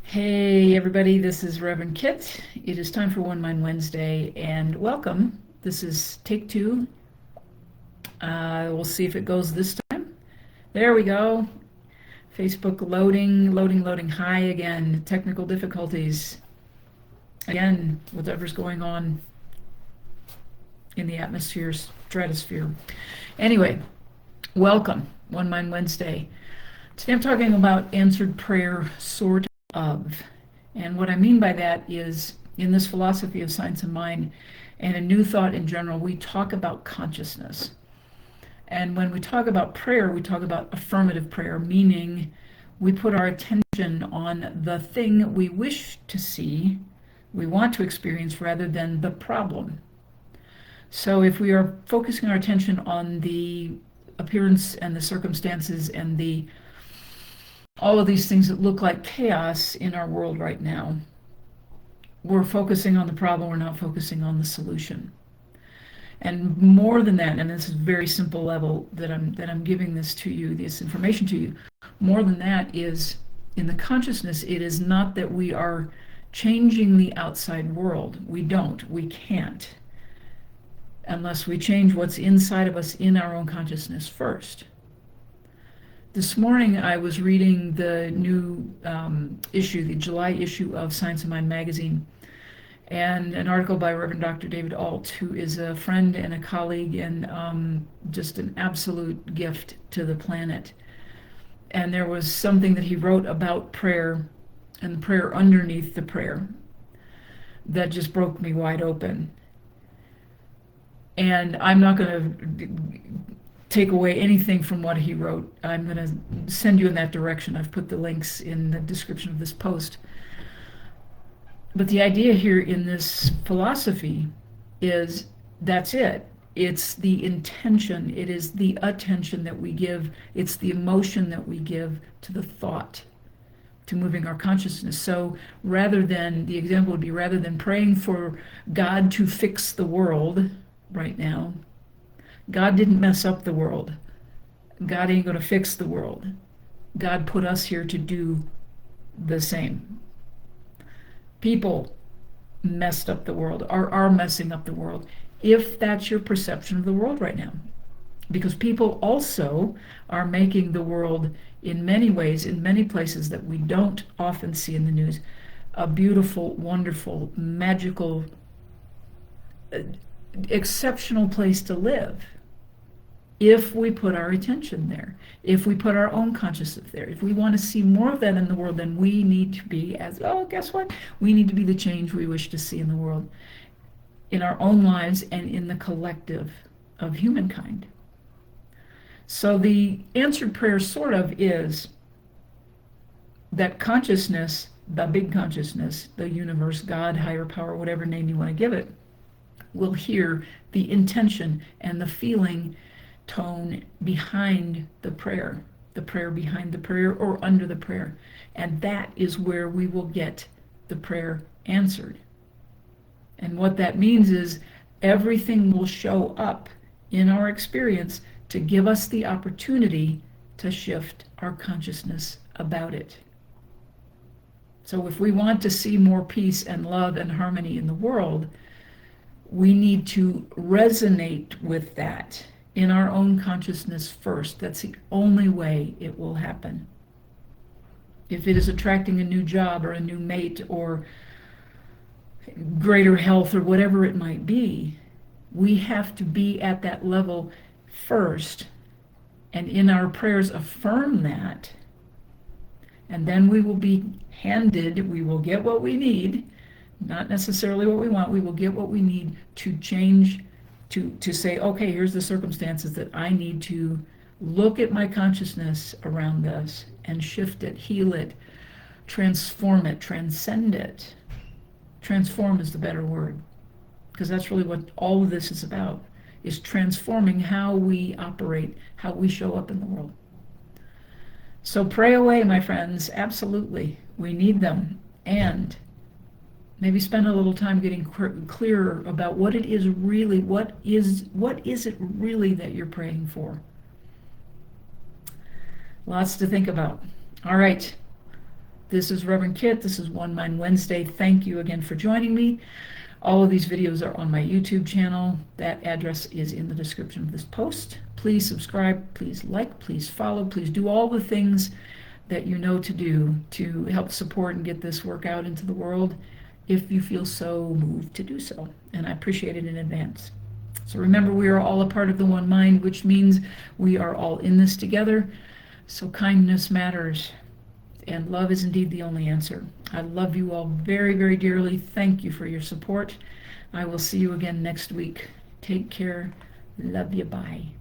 Hey everybody, this is Reverend Kit. It is time for One Mind Wednesday, and welcome. This is take two. We'll see if it goes this time. There we go. Facebook loading. Hi again. Technical difficulties. Again, whatever's going on in the atmosphere, stratosphere. Anyway, welcome. One Mind Wednesday. Today I'm talking about answered prayer, sort of. And what I mean by that is, in this philosophy of science and mind and a new thought in general, we talk about consciousness. And when we talk about prayer, we talk about affirmative prayer, meaning we put our attention on the thing we wish to see, we want to experience, rather than the problem. So if we are focusing our attention on the appearance and the circumstances and all of these things that look like chaos in our world right now, we're focusing on the problem, we're not focusing on the solution. And more than that, and this is a very simple level that I'm giving this to you, this information to you, more than that is, in the consciousness, it is not that we are changing the outside world. We can't, unless we change what's inside of us in our own consciousness first. This morning I was reading the new issue, the July issue of Science and Mind magazine, and an article by Reverend Dr. David Alt, who is a friend and a colleague and just an absolute gift to the planet. And there was something that he wrote about prayer and the prayer underneath the prayer that just broke me wide open. And I'm not going to take away anything from what he wrote. I'm going to send you in that direction. I've put the links in the description of this post. But the idea here in this philosophy is that's it. It's the intention, it is the attention that we give, it's the emotion that we give to the thought, to moving our consciousness. So rather than, the example would be, rather than praying for God to fix the world right now, God didn't mess up the world. God ain't going to fix the world. God put us here to do the same. People messed up the world, are messing up the world, if that's your perception of the world right now. Because people also are making the world, in many ways, in many places that we don't often see in the news, a beautiful, wonderful, magical, exceptional place to live. If we put our attention there, if we put our own consciousness there, if we want to see more of that in the world, then we need to be, guess what? We need to be the change we wish to see in the world, in our own lives and in the collective of humankind. So the answered prayer sort of is that consciousness, the big consciousness, the universe, God, higher power, whatever name you want to give it, will hear the intention and the feeling tone behind the prayer behind the prayer, or under the prayer. And that is where we will get the prayer answered. And what that means is everything will show up in our experience to give us the opportunity to shift our consciousness about it. So if we want to see more peace and love and harmony in the world, we need to resonate with that in our own consciousness first. That's the only way it will happen. If it is attracting a new job or a new mate or greater health or whatever it might be, we have to be at that level first, and in our prayers affirm that, and then we will be handed, we will get what we need, not necessarily what we want, we will get what we need to change, to say, okay, here's the circumstances that I need to look at my consciousness around this and shift it, heal it, transform it, transcend it. Transform is the better word, because that's really what all of this is about, is transforming how we operate, how we show up in the world. So pray away, my friends, absolutely. We need them. And maybe spend a little time getting clearer about what it is really, what is it really that you're praying for. Lots to think about. All right. This is Reverend Kit. This is One Mind Wednesday. Thank you again for joining me. All of these videos are on my YouTube channel. That address is in the description of this post. Please subscribe, please like, please follow, please do all the things that you know to do to help support and get this work out into the world if you feel so moved to do so. And I appreciate it in advance. So remember, we are all a part of the one mind, which means we are all in this together. So kindness matters, and love is indeed the only answer. I love you all very, very dearly. Thank you for your support. I will see you again next week. Take care. Love you. Bye.